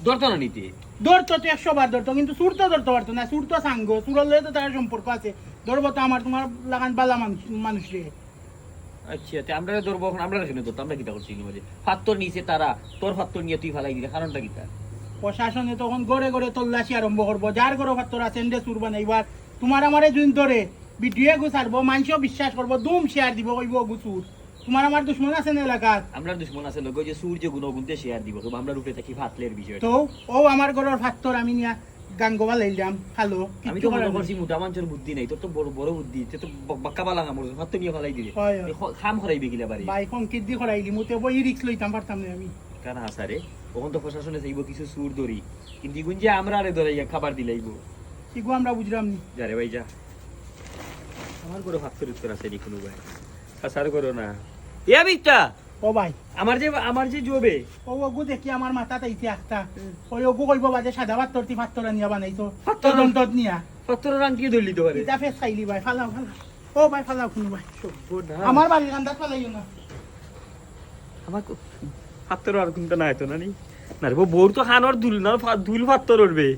ধরতো না নিতে ধরতো তো 100 বার ধরতো, কিন্তু সুর তো ধরতে পারতো না। সুর তো সাঙ্গ, সুরের লয়ে তো তার সম্পর্ক আছে। ধরবো তো আমার তোমার লাগান বালা মানুষ রে। আচ্ছা তে আমরা ধরবো, এখন আমরা শুনে ধরতো, আমরা কিটা করছি মাঝে ফাত্তর নিচে তারা, তোর ফাত্তর নিয়ে তুই ফালাই দিলে কারণটা কিটা? প্রশাসনে তখন গড়ে গড়ে তল্লাশি আরম্ভ করবো, যার গড়ে ফাত্তর আছে এন্ডে সুর বানাইবার। তোমার আমারে জুন ধরে ভিডিও গুছারবো, মানুষও বিশ্বাস করবো, দুম শেয়ার দিব, কইব গুসুর। তোমার আমার দুশ্মন আছে না এলাকার? আমরা দুশ্মন আছে লোক যে সূর্য গুণগুনতে শেয়ার দিব, তো আমরা রূপে থাকি ফাতলের বিষয়। তো ও আমার ঘরের ফাত্তর আমি নিয়া গাঙ্গোবা লাইলাম, হ্যালো। আমি তো মনে করছি মোটা মানুষের বুদ্ধি নাই, তোর তো বড় বড় বুদ্ধি, তে তো বাক্কা বালা কামড় ফাত্তর নিয়ে ফালাই দিলে খাম খরাইবে গিলা বাড়ি। ভাই সংকেত দি করাইলি, মুতে বই রিক্স লইতাম পারতাম না আমি। কারণ হাসারে তখন তো প্রশাসনে চাইব কিছু সুর ধরি, কিন্তু ইগুন যে আমরা আরে ধরে খাবার দিলাইব। শিখবো আমরা বুঝলাম নি। যা রে ভাই যা, আমার করে ফাত্তর উত্তর আছে নি কোনো ভাই, হাসার করো না। এ বিটা ও ভাই, আমার যে জবে ও ওগু দেখি আমার মাথা তাইতে একটা, ওই ওগু কইব বাজে সাদা পাত্তরটি পাত্তর নিয়া বানাইতো, পাত্তর তদন্তত নিয়া ফাত্তর রাং কি ধরলি তো পারে। এটা ফেস খাইলি ভাই, ফালাও ফালাও। ও ভাই ফালাও কোনো ভাই, আমার বাড়ির গান্দাত ফালাইও না। আমার ফাত্তর আর কোনটা নাই তো না নি না রে, বউর তো খানোর দুল না, দুল ফাত্তর উঠবে।